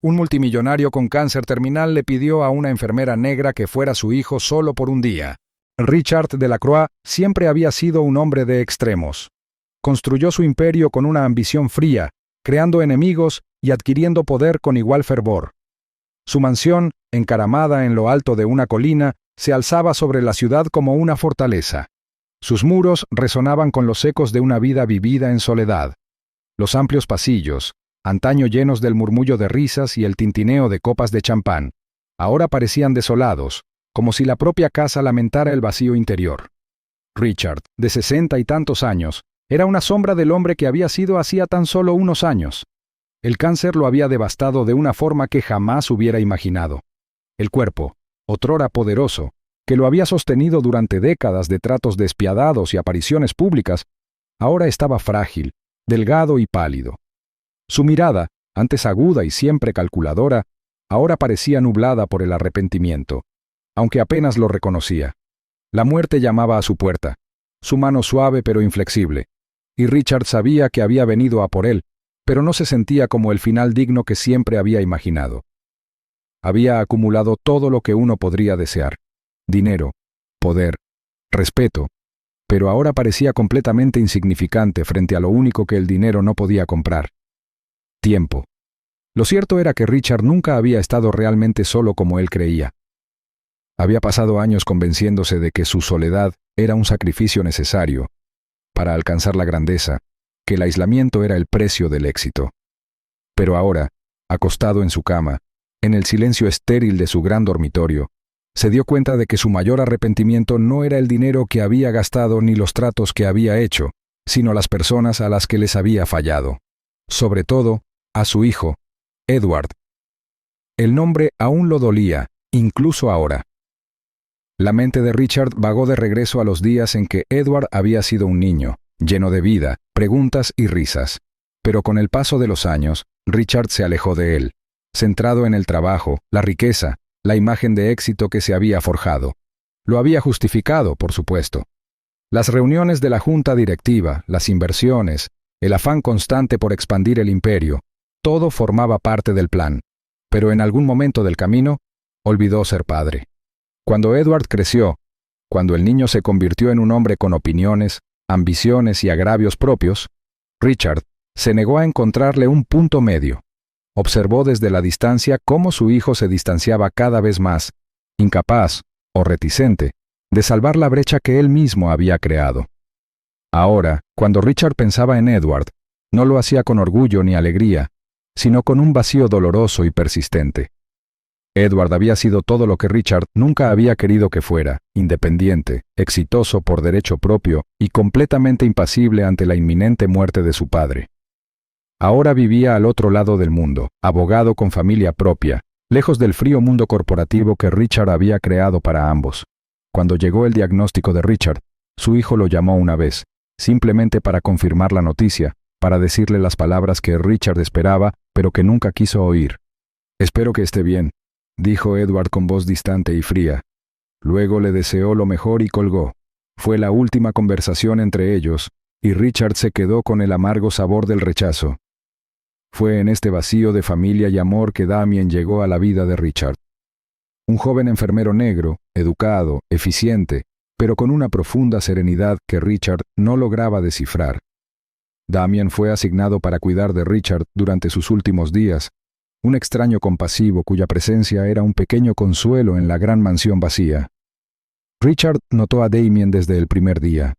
Un multimillonario con cáncer terminal le pidió a una enfermera negra que fuera su hijo solo por un día. Richard Delacroix siempre había sido un hombre de extremos. Construyó su imperio con una ambición fría, creando enemigos y adquiriendo poder con igual fervor. Su mansión, encaramada en lo alto de una colina, se alzaba sobre la ciudad como una fortaleza. Sus muros resonaban con los ecos de una vida vivida en soledad. Los amplios pasillos, antaño llenos del murmullo de risas y el tintineo de copas de champán, ahora parecían desolados, como si la propia casa lamentara el vacío interior. Richard, de 60 y tantos años, era una sombra del hombre que había sido hacía tan solo unos años. El cáncer lo había devastado de una forma que jamás hubiera imaginado. El cuerpo, otrora poderoso, que lo había sostenido durante décadas de tratos despiadados y apariciones públicas, ahora estaba frágil, delgado y pálido. Su mirada, antes aguda y siempre calculadora, ahora parecía nublada por el arrepentimiento, aunque apenas lo reconocía. La muerte llamaba a su puerta, su mano suave pero inflexible, y Richard sabía que había venido a por él, pero no se sentía como el final digno que siempre había imaginado. Había acumulado todo lo que uno podría desear: dinero, poder, respeto, pero ahora parecía completamente insignificante frente a lo único que el dinero no podía comprar: tiempo. Lo cierto era que Richard nunca había estado realmente solo como él creía. Había pasado años convenciéndose de que su soledad era un sacrificio necesario para alcanzar la grandeza, que el aislamiento era el precio del éxito. Pero ahora, acostado en su cama, en el silencio estéril de su gran dormitorio, se dio cuenta de que su mayor arrepentimiento no era el dinero que había gastado ni los tratos que había hecho, sino las personas a las que les había fallado. Sobre todo, a su hijo, Edward. El nombre aún lo dolía, incluso ahora. La mente de Richard vagó de regreso a los días en que Edward había sido un niño, lleno de vida, preguntas y risas. Pero con el paso de los años, Richard se alejó de él, centrado en el trabajo, la riqueza, la imagen de éxito que se había forjado. Lo había justificado, por supuesto. Las reuniones de la junta directiva, las inversiones, el afán constante por expandir el imperio, todo formaba parte del plan. Pero en algún momento del camino, olvidó ser padre. Cuando Edward creció, cuando el niño se convirtió en un hombre con opiniones, ambiciones y agravios propios, Richard se negó a encontrarle un punto medio. Observó desde la distancia cómo su hijo se distanciaba cada vez más, incapaz o reticente de salvar la brecha que él mismo había creado. Ahora, cuando Richard pensaba en Edward, no lo hacía con orgullo ni alegría, sino con un vacío doloroso y persistente. Edward había sido todo lo que Richard nunca había querido que fuera: independiente, exitoso por derecho propio y completamente impasible ante la inminente muerte de su padre. Ahora vivía al otro lado del mundo, abogado con familia propia, lejos del frío mundo corporativo que Richard había creado para ambos. Cuando llegó el diagnóstico de Richard, su hijo lo llamó una vez, simplemente para confirmar la noticia, para decirle las palabras que Richard esperaba, pero que nunca quiso oír. «Espero que esté bien», dijo Edward con voz distante y fría. Luego le deseó lo mejor y colgó. Fue la última conversación entre ellos, y Richard se quedó con el amargo sabor del rechazo. Fue en este vacío de familia y amor que Damien llegó a la vida de Richard. Un joven enfermero negro, educado, eficiente, pero con una profunda serenidad que Richard no lograba descifrar. Damien fue asignado para cuidar de Richard durante sus últimos días, un extraño compasivo cuya presencia era un pequeño consuelo en la gran mansión vacía. Richard notó a Damien desde el primer día.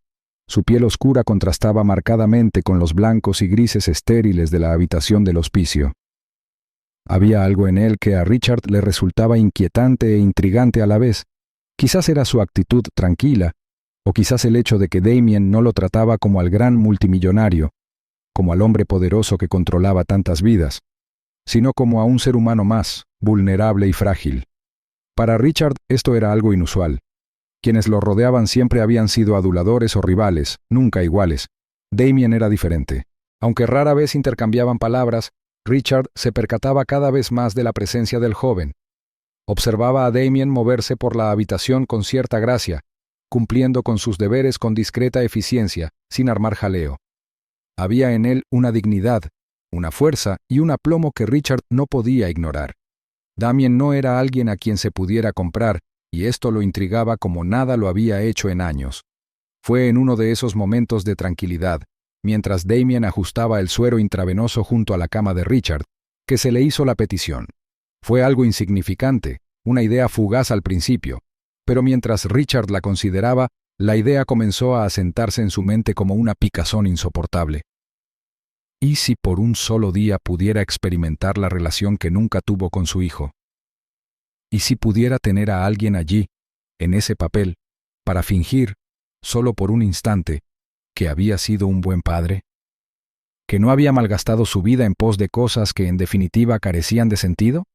Su piel oscura contrastaba marcadamente con los blancos y grises estériles de la habitación del hospicio. Había algo en él que a Richard le resultaba inquietante e intrigante a la vez. Quizás era su actitud tranquila, o quizás el hecho de que Damien no lo trataba como al gran multimillonario, como al hombre poderoso que controlaba tantas vidas, sino como a un ser humano más, vulnerable y frágil. Para Richard esto era algo inusual. Quienes lo rodeaban siempre habían sido aduladores o rivales, nunca iguales. Damien era diferente. Aunque rara vez intercambiaban palabras, Richard se percataba cada vez más de la presencia del joven. Observaba a Damien moverse por la habitación con cierta gracia, cumpliendo con sus deberes con discreta eficiencia, sin armar jaleo. Había en él una dignidad, una fuerza y un aplomo que Richard no podía ignorar. Damien no era alguien a quien se pudiera comprar, y esto lo intrigaba como nada lo había hecho en años. Fue en uno de esos momentos de tranquilidad, mientras Damien ajustaba el suero intravenoso junto a la cama de Richard, que se le hizo la petición. Fue algo insignificante, una idea fugaz al principio, pero mientras Richard la consideraba, la idea comenzó a asentarse en su mente como una picazón insoportable. ¿Y si por un solo día pudiera experimentar la relación que nunca tuvo con su hijo? ¿Y si pudiera tener a alguien allí, en ese papel, para fingir, solo por un instante, que había sido un buen padre? ¿Que no había malgastado su vida en pos de cosas que en definitiva carecían de sentido?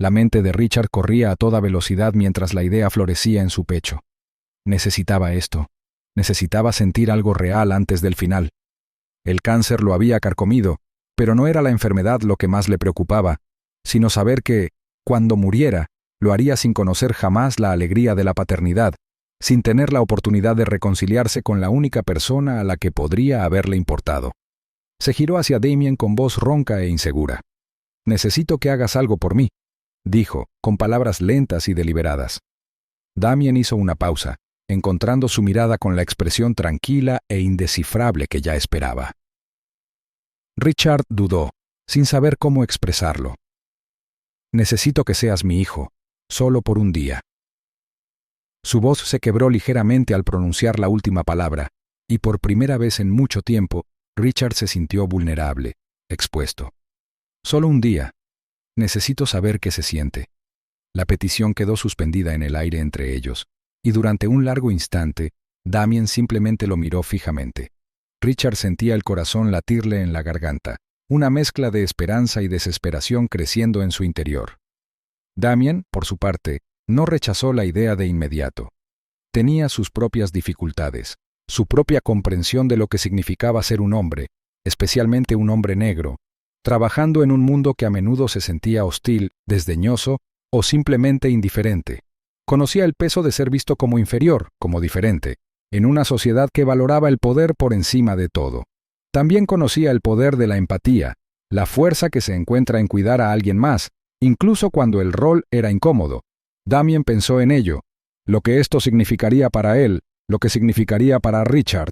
La mente de Richard corría a toda velocidad mientras la idea florecía en su pecho. Necesitaba esto. Necesitaba sentir algo real antes del final. El cáncer lo había carcomido, pero no era la enfermedad lo que más le preocupaba, sino saber que, cuando muriera, lo haría sin conocer jamás la alegría de la paternidad, sin tener la oportunidad de reconciliarse con la única persona a la que podría haberle importado. Se giró hacia Damien con voz ronca e insegura. «Necesito que hagas algo por mí», dijo, con palabras lentas y deliberadas. Damien hizo una pausa, encontrando su mirada con la expresión tranquila e indescifrable que ya esperaba. Richard dudó, sin saber cómo expresarlo. «Necesito que seas mi hijo, solo por un día». Su voz se quebró ligeramente al pronunciar la última palabra, y por primera vez en mucho tiempo, Richard se sintió vulnerable, expuesto. «Solo un día. Necesito saber qué se siente». La petición quedó suspendida en el aire entre ellos, y durante un largo instante, Damien simplemente lo miró fijamente. Richard sentía el corazón latirle en la garganta, una mezcla de esperanza y desesperación creciendo en su interior. Damien, por su parte, no rechazó la idea de inmediato. Tenía sus propias dificultades, su propia comprensión de lo que significaba ser un hombre, especialmente un hombre negro, trabajando en un mundo que a menudo se sentía hostil, desdeñoso o simplemente indiferente. Conocía el peso de ser visto como inferior, como diferente, en una sociedad que valoraba el poder por encima de todo. También conocía el poder de la empatía, la fuerza que se encuentra en cuidar a alguien más, incluso cuando el rol era incómodo. Damien pensó en ello, lo que esto significaría para él, lo que significaría para Richard.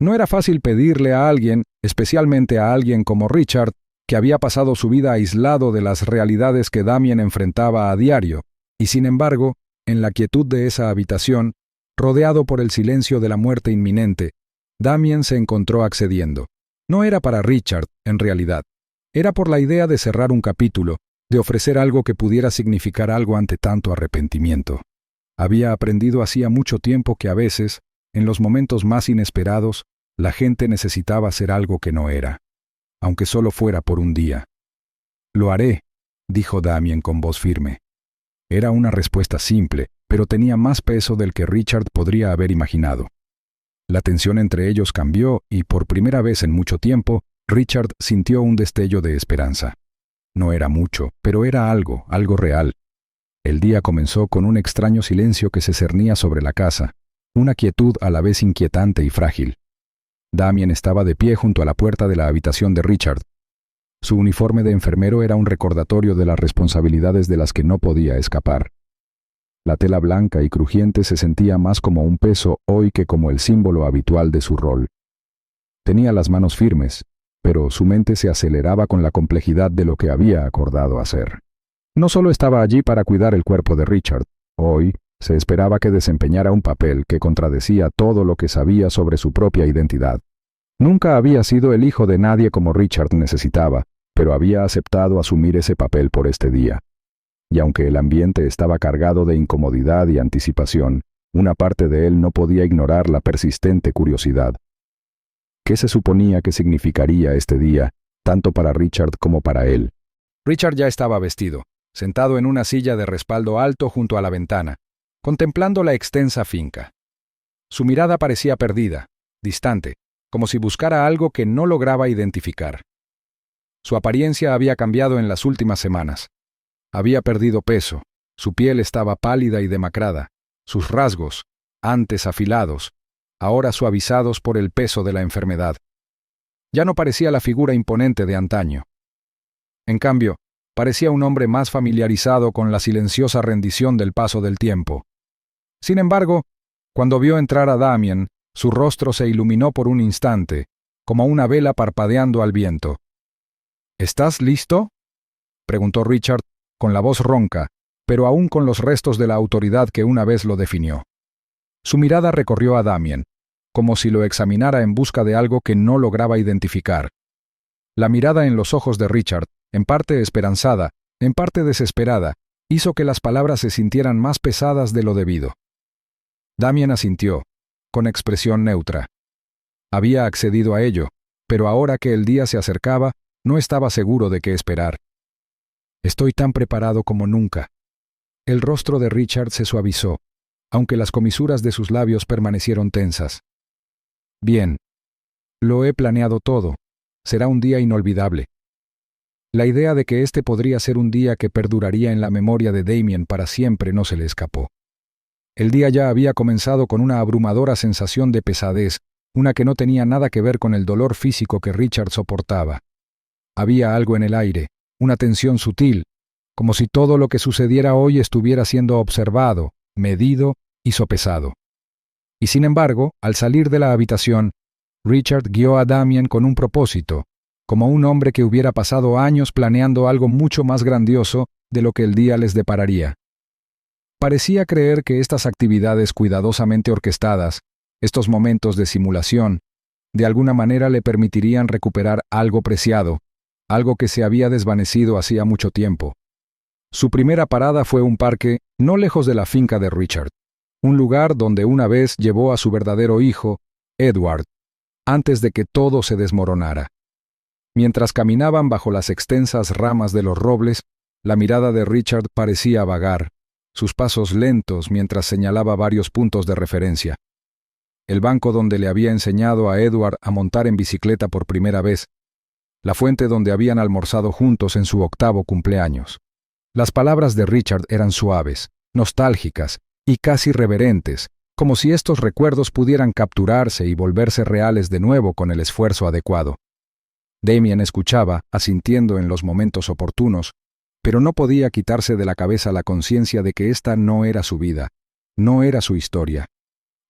No era fácil pedirle a alguien, especialmente a alguien como Richard, que había pasado su vida aislado de las realidades que Damien enfrentaba a diario, y sin embargo, en la quietud de esa habitación, rodeado por el silencio de la muerte inminente, Damien se encontró accediendo. No era para Richard, en realidad. Era por la idea de cerrar un capítulo, de ofrecer algo que pudiera significar algo ante tanto arrepentimiento. Había aprendido hacía mucho tiempo que a veces, en los momentos más inesperados, la gente necesitaba ser algo que no era, aunque solo fuera por un día. «Lo haré», dijo Damien con voz firme. Era una respuesta simple, pero tenía más peso del que Richard podría haber imaginado. La tensión entre ellos cambió y, por primera vez en mucho tiempo, Richard sintió un destello de esperanza. No era mucho, pero era algo real. El día comenzó con un extraño silencio que se cernía sobre la casa, una quietud a la vez inquietante y frágil. Damien estaba de pie junto a la puerta de la habitación de Richard. Su uniforme de enfermero era un recordatorio de las responsabilidades de las que no podía escapar. La tela blanca y crujiente se sentía más como un peso hoy que como el símbolo habitual de su rol. Tenía las manos firmes, pero su mente se aceleraba con la complejidad de lo que había acordado hacer. No solo estaba allí para cuidar el cuerpo de Richard, hoy se esperaba que desempeñara un papel que contradecía todo lo que sabía sobre su propia identidad. Nunca había sido el hijo de nadie como Richard necesitaba, pero había aceptado asumir ese papel por este día. Y aunque el ambiente estaba cargado de incomodidad y anticipación, una parte de él no podía ignorar la persistente curiosidad. ¿Qué se suponía que significaría este día, tanto para Richard como para él? Richard ya estaba vestido, sentado en una silla de respaldo alto junto a la ventana, contemplando la extensa finca. Su mirada parecía perdida, distante, como si buscara algo que no lograba identificar. Su apariencia había cambiado en las últimas semanas. Había perdido peso, su piel estaba pálida y demacrada, sus rasgos, antes afilados, ahora suavizados por el peso de la enfermedad. Ya no parecía la figura imponente de antaño. En cambio, parecía un hombre más familiarizado con la silenciosa rendición del paso del tiempo. Sin embargo, cuando vio entrar a Damien, su rostro se iluminó por un instante, como una vela parpadeando al viento. ¿Estás listo?, preguntó Richard, con la voz ronca, pero aún con los restos de la autoridad que una vez lo definió. Su mirada recorrió a Damien, como si lo examinara en busca de algo que no lograba identificar. La mirada en los ojos de Richard, en parte esperanzada, en parte desesperada, hizo que las palabras se sintieran más pesadas de lo debido. Damien asintió, con expresión neutra. Había accedido a ello, pero ahora que el día se acercaba, no estaba seguro de qué esperar. Estoy tan preparado como nunca. El rostro de Richard se suavizó, aunque las comisuras de sus labios permanecieron tensas. Bien. Lo he planeado todo. Será un día inolvidable. La idea de que este podría ser un día que perduraría en la memoria de Damien para siempre no se le escapó. El día ya había comenzado con una abrumadora sensación de pesadez, una que no tenía nada que ver con el dolor físico que Richard soportaba. Había algo en el aire, una tensión sutil, como si todo lo que sucediera hoy estuviera siendo observado, medido y sopesado. Y sin embargo, al salir de la habitación, Richard guió a Damien con un propósito, como un hombre que hubiera pasado años planeando algo mucho más grandioso de lo que el día les depararía. Parecía creer que estas actividades cuidadosamente orquestadas, estos momentos de simulación, de alguna manera le permitirían recuperar algo preciado, algo que se había desvanecido hacía mucho tiempo. Su primera parada fue un parque no lejos de la finca de Richard, un lugar donde una vez llevó a su verdadero hijo, Edward, antes de que todo se desmoronara. Mientras caminaban bajo las extensas ramas de los robles, la mirada de Richard parecía vagar, sus pasos lentos mientras señalaba varios puntos de referencia. El banco donde le había enseñado a Edward a montar en bicicleta por primera vez, la fuente donde habían almorzado juntos en su 8º cumpleaños. Las palabras de Richard eran suaves, nostálgicas y casi reverentes, como si estos recuerdos pudieran capturarse y volverse reales de nuevo con el esfuerzo adecuado. Damien escuchaba, asintiendo en los momentos oportunos, pero no podía quitarse de la cabeza la conciencia de que esta no era su vida, no era su historia.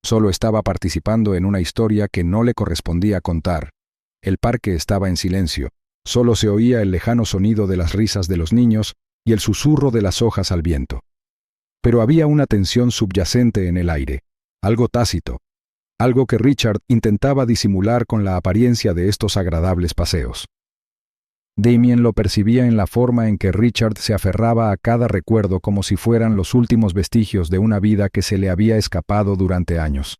Solo estaba participando en una historia que no le correspondía contar. El parque estaba en silencio, solo se oía el lejano sonido de las risas de los niños y el susurro de las hojas al viento. Pero había una tensión subyacente en el aire, algo tácito, algo que Richard intentaba disimular con la apariencia de estos agradables paseos. Damien lo percibía en la forma en que Richard se aferraba a cada recuerdo como si fueran los últimos vestigios de una vida que se le había escapado durante años.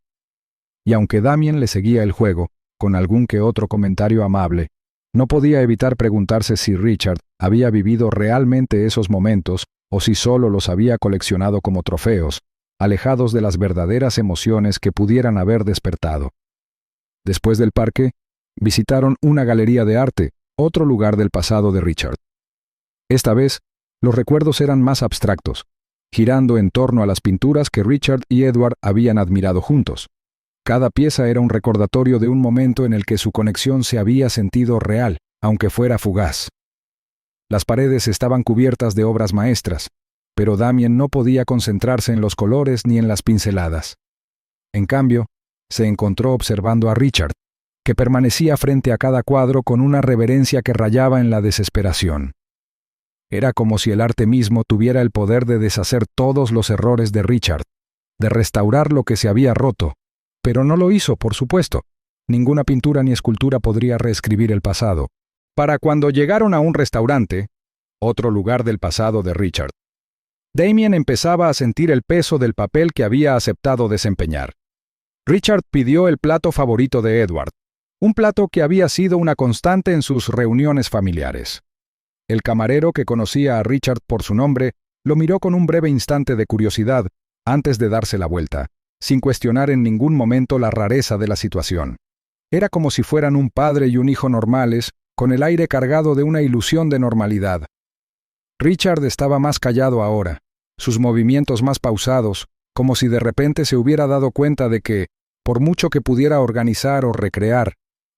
Y aunque Damien le seguía el juego, con algún que otro comentario amable, no podía evitar preguntarse si Richard había vivido realmente esos momentos o si solo los había coleccionado como trofeos, alejados de las verdaderas emociones que pudieran haber despertado. Después del parque, visitaron una galería de arte, otro lugar del pasado de Richard. Esta vez, los recuerdos eran más abstractos, girando en torno a las pinturas que Richard y Edward habían admirado juntos. Cada pieza era un recordatorio de un momento en el que su conexión se había sentido real, aunque fuera fugaz. Las paredes estaban cubiertas de obras maestras, pero Damien no podía concentrarse en los colores ni en las pinceladas. En cambio, se encontró observando a Richard, que permanecía frente a cada cuadro con una reverencia que rayaba en la desesperación. Era como si el arte mismo tuviera el poder de deshacer todos los errores de Richard, de restaurar lo que se había roto, pero no lo hizo, por supuesto. Ninguna pintura ni escultura podría reescribir el pasado. Para cuando llegaron a un restaurante, otro lugar del pasado de Richard, Damien empezaba a sentir el peso del papel que había aceptado desempeñar. Richard pidió el plato favorito de Edward, un plato que había sido una constante en sus reuniones familiares. El camarero, que conocía a Richard por su nombre, lo miró con un breve instante de curiosidad antes de darse la vuelta, sin cuestionar en ningún momento la rareza de la situación. Era como si fueran un padre y un hijo normales, con el aire cargado de una ilusión de normalidad. Richard estaba más callado ahora, sus movimientos más pausados, como si de repente se hubiera dado cuenta de que, por mucho que pudiera organizar o recrear,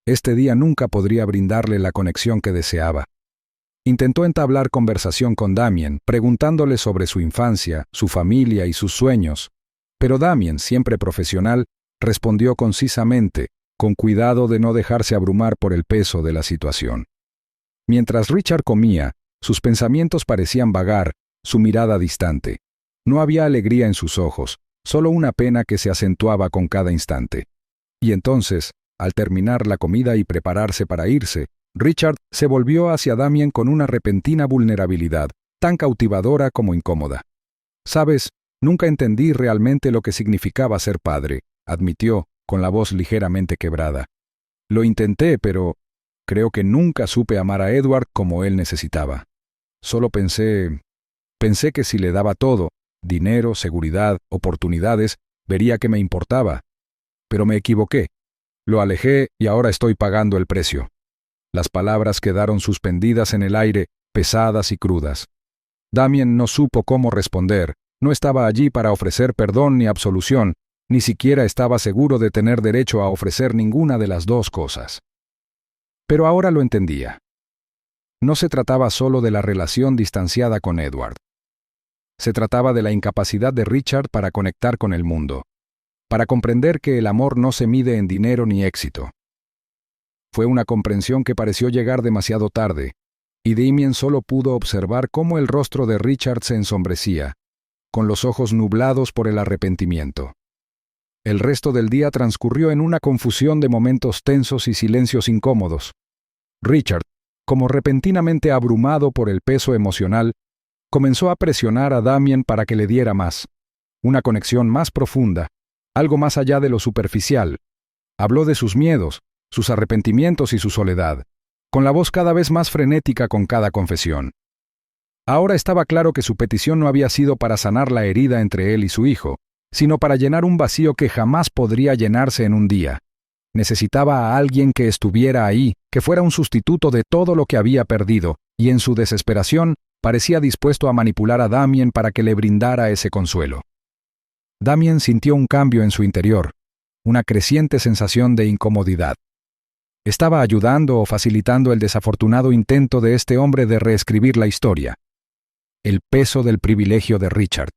Este día nunca podría brindarle la conexión que deseaba. Intentó entablar conversación con Damien, preguntándole sobre su infancia, su familia y sus sueños, pero Damien, siempre profesional, respondió concisamente, con cuidado de no dejarse abrumar por el peso de la situación. Mientras Richard comía, sus pensamientos parecían vagar, su mirada distante. No había alegría en sus ojos, solo una pena que se acentuaba con cada instante. Y entonces, al terminar la comida y prepararse para irse, Richard se volvió hacia Damien con una repentina vulnerabilidad, tan cautivadora como incómoda. «Sabes, nunca entendí realmente lo que significaba ser padre», admitió, con la voz ligeramente quebrada. «Lo intenté, pero creo que nunca supe amar a Edward como él necesitaba. Solo pensé que si le daba todo, dinero, seguridad, oportunidades, vería que me importaba. Pero me equivoqué. Lo alejé y ahora estoy pagando el precio». Las palabras quedaron suspendidas en el aire, pesadas y crudas. Damien no supo cómo responder, no estaba allí para ofrecer perdón ni absolución, ni siquiera estaba seguro de tener derecho a ofrecer ninguna de las dos cosas. Pero ahora lo entendía. No se trataba solo de la relación distanciada con Edward. Se trataba de la incapacidad de Richard para conectar con el mundo, para comprender que el amor no se mide en dinero ni éxito. Fue una comprensión que pareció llegar demasiado tarde, y Damien solo pudo observar cómo el rostro de Richard se ensombrecía, con los ojos nublados por el arrepentimiento. El resto del día transcurrió en una confusión de momentos tensos y silencios incómodos. Richard, como repentinamente abrumado por el peso emocional, comenzó a presionar a Damien para que le diera más, una conexión más profunda, algo más allá de lo superficial. Habló de sus miedos, sus arrepentimientos y su soledad, con la voz cada vez más frenética con cada confesión. Ahora estaba claro que su petición no había sido para sanar la herida entre él y su hijo, sino para llenar un vacío que jamás podría llenarse en un día. Necesitaba a alguien que estuviera ahí, que fuera un sustituto de todo lo que había perdido, y en su desesperación parecía dispuesto a manipular a Damien para que le brindara ese consuelo. Damien sintió un cambio en su interior, una creciente sensación de incomodidad. Estaba ayudando o facilitando el desafortunado intento de este hombre de reescribir la historia. El peso del privilegio de Richard,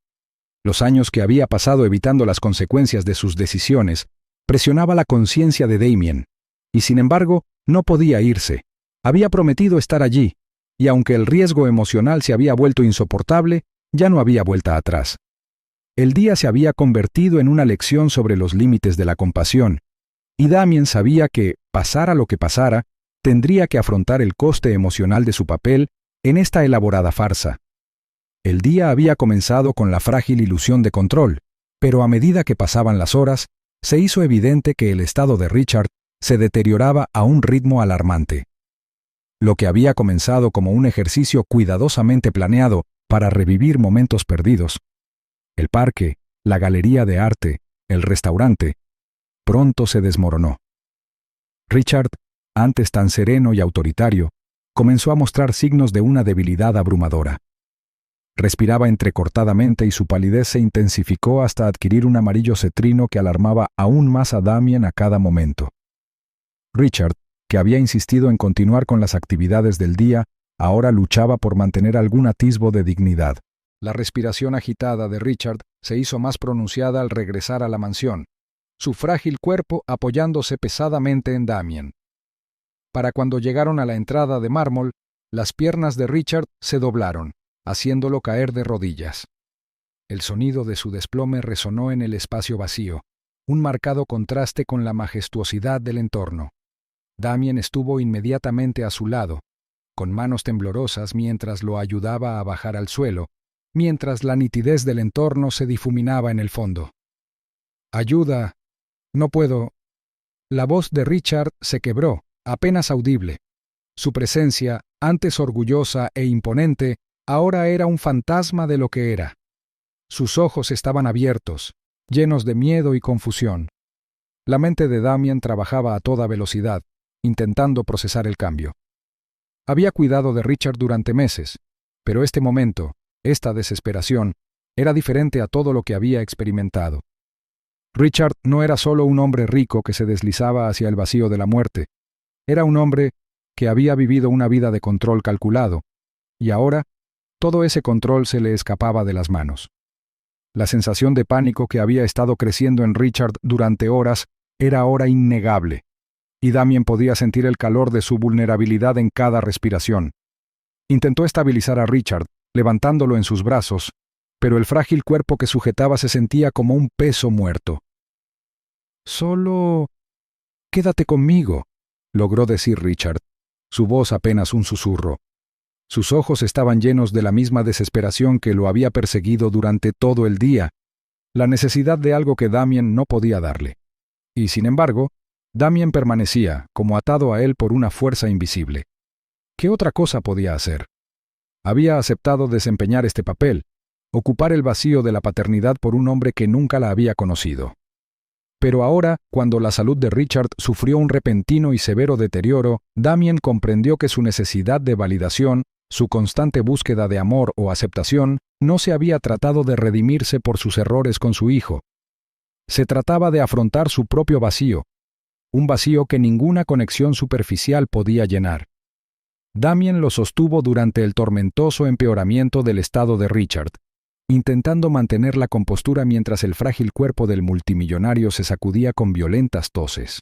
los años que había pasado evitando las consecuencias de sus decisiones, presionaba la conciencia de Damien, y sin embargo no podía irse. Había prometido estar allí, y aunque el riesgo emocional se había vuelto insoportable, ya no había vuelta atrás. El día se había convertido en una lección sobre los límites de la compasión, y Damien sabía que, pasara lo que pasara, tendría que afrontar el coste emocional de su papel en esta elaborada farsa. El día había comenzado con la frágil ilusión de control, pero a medida que pasaban las horas, se hizo evidente que el estado de Richard se deterioraba a un ritmo alarmante. Lo que había comenzado como un ejercicio cuidadosamente planeado para revivir momentos perdidos, el parque, la galería de arte, el restaurante, pronto se desmoronó. Richard, antes tan sereno y autoritario, comenzó a mostrar signos de una debilidad abrumadora. Respiraba entrecortadamente y su palidez se intensificó hasta adquirir un amarillo cetrino que alarmaba aún más a Damien a cada momento. Richard, que había insistido en continuar con las actividades del día, ahora luchaba por mantener algún atisbo de dignidad. La respiración agitada de Richard se hizo más pronunciada al regresar a la mansión, su frágil cuerpo apoyándose pesadamente en Damien. Para cuando llegaron a la entrada de mármol, las piernas de Richard se doblaron, haciéndolo caer de rodillas. El sonido de su desplome resonó en el espacio vacío, un marcado contraste con la majestuosidad del entorno. Damien estuvo inmediatamente a su lado, con manos temblorosas mientras lo ayudaba a bajar al suelo, mientras la nitidez del entorno se difuminaba en el fondo. «Ayuda. No puedo». La voz de Richard se quebró, apenas audible. Su presencia, antes orgullosa e imponente, ahora era un fantasma de lo que era. Sus ojos estaban abiertos, llenos de miedo y confusión. La mente de Damien trabajaba a toda velocidad, intentando procesar el cambio. Había cuidado de Richard durante meses, pero este momento, esta desesperación, era diferente a todo lo que había experimentado. Richard no era solo un hombre rico que se deslizaba hacia el vacío de la muerte, Era un hombre que había vivido una vida de control calculado, y ahora todo ese control se le escapaba de las manos. La sensación de pánico que había estado creciendo en Richard durante horas era ahora innegable, y Damien podía sentir el calor de su vulnerabilidad en cada respiración. Intentó estabilizar a Richard, levantándolo en sus brazos, pero el frágil cuerpo que sujetaba se sentía como un peso muerto. «Solo... quédate conmigo», logró decir Richard, su voz apenas un susurro. Sus ojos estaban llenos de la misma desesperación que lo había perseguido durante todo el día, la necesidad de algo que Damien no podía darle. Y sin embargo, Damien permanecía, como atado a él por una fuerza invisible. ¿Qué otra cosa podía hacer? Había aceptado desempeñar este papel, ocupar el vacío de la paternidad por un hombre que nunca la había conocido. Pero ahora, cuando la salud de Richard sufrió un repentino y severo deterioro, Damien comprendió que su necesidad de validación, su constante búsqueda de amor o aceptación, no se había tratado de redimirse por sus errores con su hijo. Se trataba de afrontar su propio vacío, un vacío que ninguna conexión superficial podía llenar. Damien lo sostuvo durante el tormentoso empeoramiento del estado de Richard, intentando mantener la compostura mientras el frágil cuerpo del multimillonario se sacudía con violentas toses.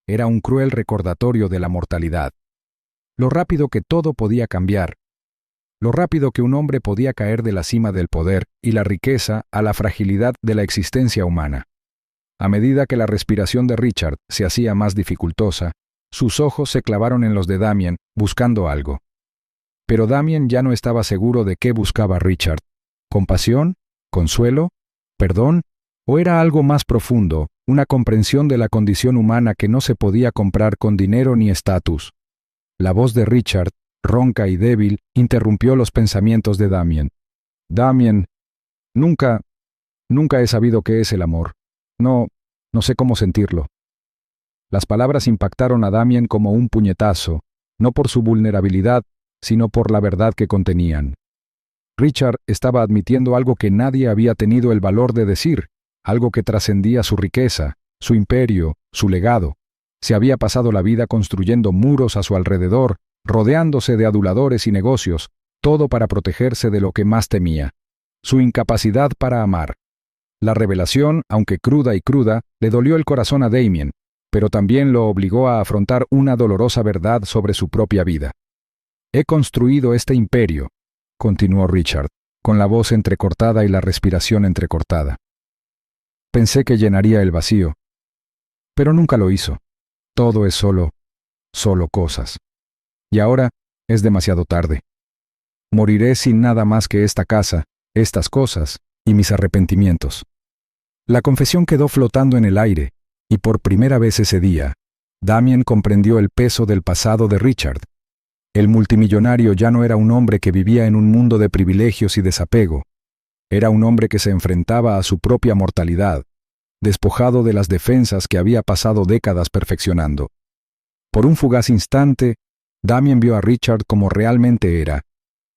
Era un cruel recordatorio de la mortalidad, lo rápido que todo podía cambiar, lo rápido que un hombre podía caer de la cima del poder y la riqueza a la fragilidad de la existencia humana. A medida que la respiración de Richard se hacía más dificultosa, sus ojos se clavaron en los de Damien, buscando algo. Pero Damien ya no estaba seguro de qué buscaba Richard. ¿Compasión? ¿Consuelo? ¿Perdón? ¿O era algo más profundo, una comprensión de la condición humana que no se podía comprar con dinero ni estatus? La voz de Richard, ronca y débil, interrumpió los pensamientos de Damien. «Damien, nunca he sabido qué es el amor. No sé cómo sentirlo». Las palabras impactaron a Damien como un puñetazo, no por su vulnerabilidad, sino por la verdad que contenían. Richard estaba admitiendo algo que nadie había tenido el valor de decir, algo que trascendía su riqueza, su imperio, su legado. Se había pasado la vida construyendo muros a su alrededor, rodeándose de aduladores y negocios, todo para protegerse de lo que más temía: su incapacidad para amar. La revelación, aunque cruda, le dolió el corazón a Damien, pero también lo obligó a afrontar una dolorosa verdad sobre su propia vida. «He construido este imperio», continuó Richard, con la voz entrecortada y la respiración entrecortada. «Pensé que llenaría el vacío, pero nunca lo hizo. Todo es solo cosas. Y ahora es demasiado tarde. Moriré sin nada más que esta casa, estas cosas y mis arrepentimientos». La confesión quedó flotando en el aire, y por primera vez ese día, Damien comprendió el peso del pasado de Richard. El multimillonario ya no era un hombre que vivía en un mundo de privilegios y desapego. Era un hombre que se enfrentaba a su propia mortalidad, despojado de las defensas que había pasado décadas perfeccionando. Por un fugaz instante, Damien vio a Richard como realmente era: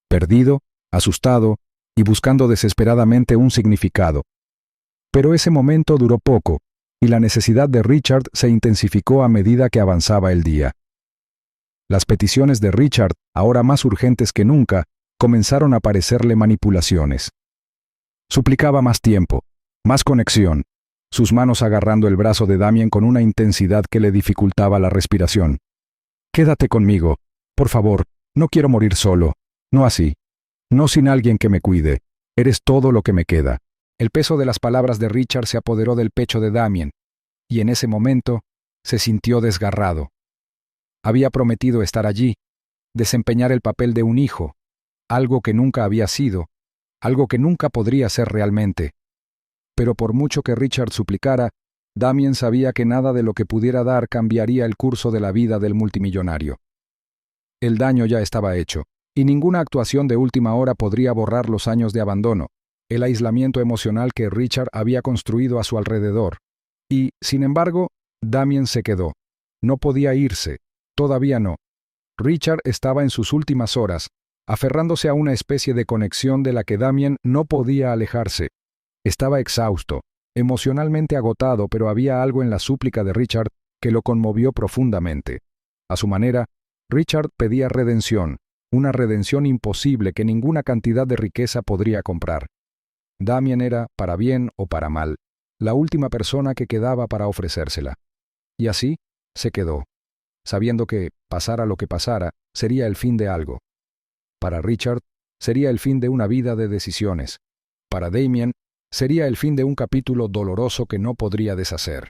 perdido, asustado y buscando desesperadamente un significado. Pero ese momento duró poco, y la necesidad de Richard se intensificó a medida que avanzaba el día. Las peticiones de Richard, ahora más urgentes que nunca, comenzaron a parecerle manipulaciones. Suplicaba más tiempo, más conexión, sus manos agarrando el brazo de Damien con una intensidad que le dificultaba la respiración. «Quédate conmigo, por favor, no quiero morir solo, no así, no sin alguien que me cuide, eres todo lo que me queda». El peso de las palabras de Richard se apoderó del pecho de Damien, y en ese momento se sintió desgarrado. Había prometido estar allí, desempeñar el papel de un hijo, algo que nunca había sido, algo que nunca podría ser realmente. Pero por mucho que Richard suplicara, Damien sabía que nada de lo que pudiera dar cambiaría el curso de la vida del multimillonario. El daño ya estaba hecho, y ninguna actuación de última hora podría borrar los años de abandono, el aislamiento emocional que Richard había construido a su alrededor. Y, sin embargo, Damien se quedó. No podía irse, todavía no. Richard estaba en sus últimas horas, aferrándose a una especie de conexión de la que Damien no podía alejarse. Estaba exhausto, emocionalmente agotado, pero había algo en la súplica de Richard que lo conmovió profundamente. A su manera, Richard pedía redención, una redención imposible que ninguna cantidad de riqueza podría comprar. Damien era, para bien o para mal, la última persona que quedaba para ofrecérsela. Y así se quedó, sabiendo que, pasara lo que pasara, sería el fin de algo. Para Richard, sería el fin de una vida de decisiones. Para Damien, sería el fin de un capítulo doloroso que no podría deshacer.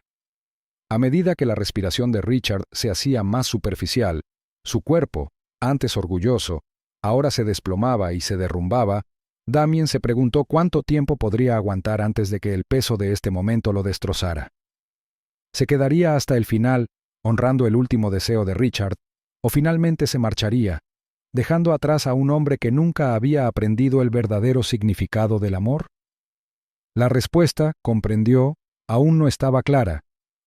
A medida que la respiración de Richard se hacía más superficial, su cuerpo, antes orgulloso, ahora se desplomaba y se derrumbaba, Damien se preguntó cuánto tiempo podría aguantar antes de que el peso de este momento lo destrozara. ¿Se quedaría hasta el final, honrando el último deseo de Richard, o finalmente se marcharía, dejando atrás a un hombre que nunca había aprendido el verdadero significado del amor? La respuesta, comprendió, aún no estaba clara.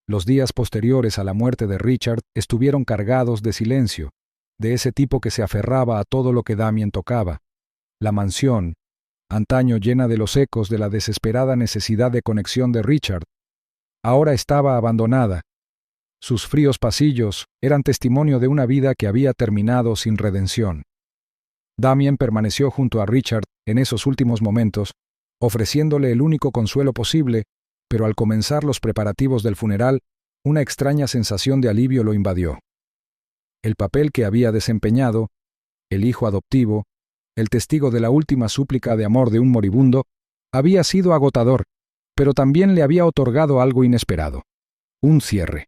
Los días posteriores a la muerte de Richard estuvieron cargados de silencio, de ese tipo que se aferraba a todo lo que Damien tocaba. La mansión, antaño llena de los ecos de la desesperada necesidad de conexión de Richard, ahora estaba abandonada. Sus fríos pasillos eran testimonio de una vida que había terminado sin redención. Damien permaneció junto a Richard en esos últimos momentos, ofreciéndole el único consuelo posible, pero al comenzar los preparativos del funeral, una extraña sensación de alivio lo invadió. El papel que había desempeñado, el hijo adoptivo, el testigo de la última súplica de amor de un moribundo, había sido agotador, pero también le había otorgado algo inesperado: un cierre.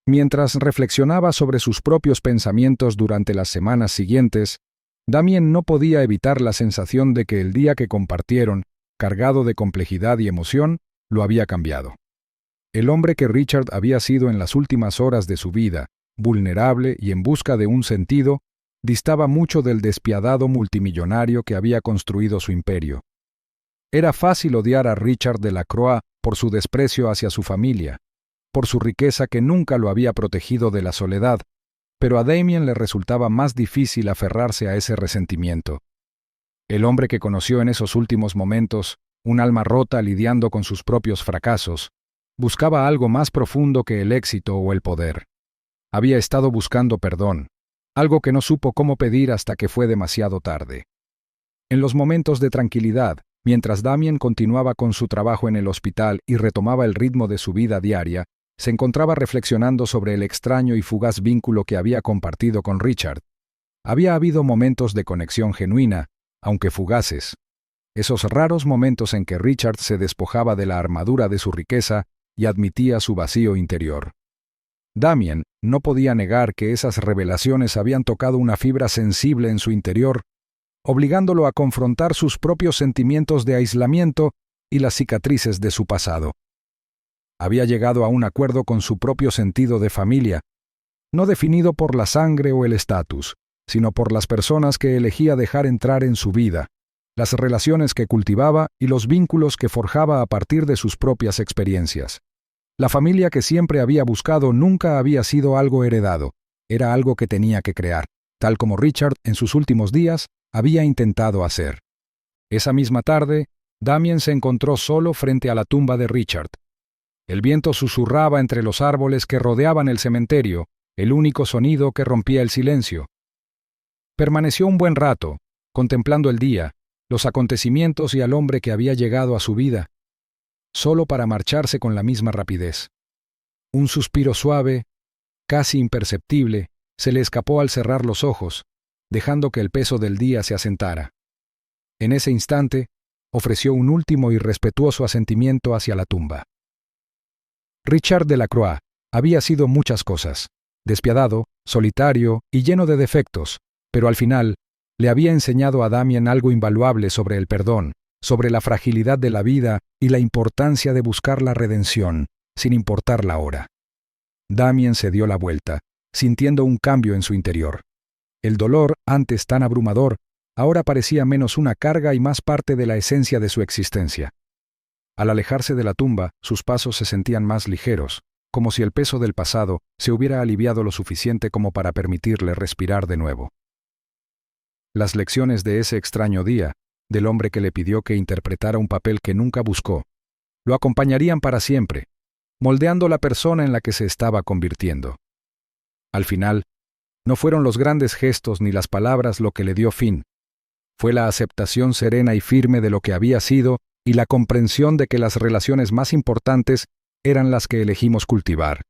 Mientras reflexionaba sobre sus propios pensamientos durante las semanas siguientes, Damien no podía evitar la sensación de que el día que compartieron, cargado de complejidad y emoción, lo había cambiado. El hombre que Richard había sido en las últimas horas de su vida, vulnerable y en busca de un sentido, distaba mucho del despiadado multimillonario que había construido su imperio. Era fácil odiar a Richard de la Croix por su desprecio hacia su familia, por su riqueza que nunca lo había protegido de la soledad, pero a Damien le resultaba más difícil aferrarse a ese resentimiento. El hombre que conoció en esos últimos momentos, un alma rota lidiando con sus propios fracasos, buscaba algo más profundo que el éxito o el poder. Había estado buscando perdón, algo que no supo cómo pedir hasta que fue demasiado tarde. En los momentos de tranquilidad, mientras Damien continuaba con su trabajo en el hospital y retomaba el ritmo de su vida diaria, se encontraba reflexionando sobre el extraño y fugaz vínculo que había compartido con Richard. Había habido momentos de conexión genuina, aunque fugaces. Esos raros momentos en que Richard se despojaba de la armadura de su riqueza y admitía su vacío interior. Damien no podía negar que esas revelaciones habían tocado una fibra sensible en su interior, obligándolo a confrontar sus propios sentimientos de aislamiento y las cicatrices de su pasado. Había llegado a un acuerdo con su propio sentido de familia, no definido por la sangre o el estatus, sino por las personas que elegía dejar entrar en su vida, las relaciones que cultivaba y los vínculos que forjaba a partir de sus propias experiencias. La familia que siempre había buscado nunca había sido algo heredado, era algo que tenía que crear, tal como Richard, en sus últimos días, había intentado hacer. Esa misma tarde, Damien se encontró solo frente a la tumba de Richard. El viento susurraba entre los árboles que rodeaban el cementerio, el único sonido que rompía el silencio. Permaneció un buen rato, contemplando el día, los acontecimientos y al hombre que había llegado a su vida, solo para marcharse con la misma rapidez. Un suspiro suave, casi imperceptible, se le escapó al cerrar los ojos, dejando que el peso del día se asentara. En ese instante, ofreció un último y respetuoso asentimiento hacia la tumba. Richard de la Croix había sido muchas cosas: despiadado, solitario y lleno de defectos, pero al final le había enseñado a Damien algo invaluable sobre el perdón, sobre la fragilidad de la vida y la importancia de buscar la redención, sin importar la hora. Damien se dio la vuelta, sintiendo un cambio en su interior. El dolor, antes tan abrumador, ahora parecía menos una carga y más parte de la esencia de su existencia. Al alejarse de la tumba, sus pasos se sentían más ligeros, como si el peso del pasado se hubiera aliviado lo suficiente como para permitirle respirar de nuevo. Las lecciones de ese extraño día, del hombre que le pidió que interpretara un papel que nunca buscó, lo acompañarían para siempre, moldeando la persona en la que se estaba convirtiendo. Al final, no fueron los grandes gestos ni las palabras lo que le dio fin. Fue la aceptación serena y firme de lo que había sido y la comprensión de que las relaciones más importantes eran las que elegimos cultivar.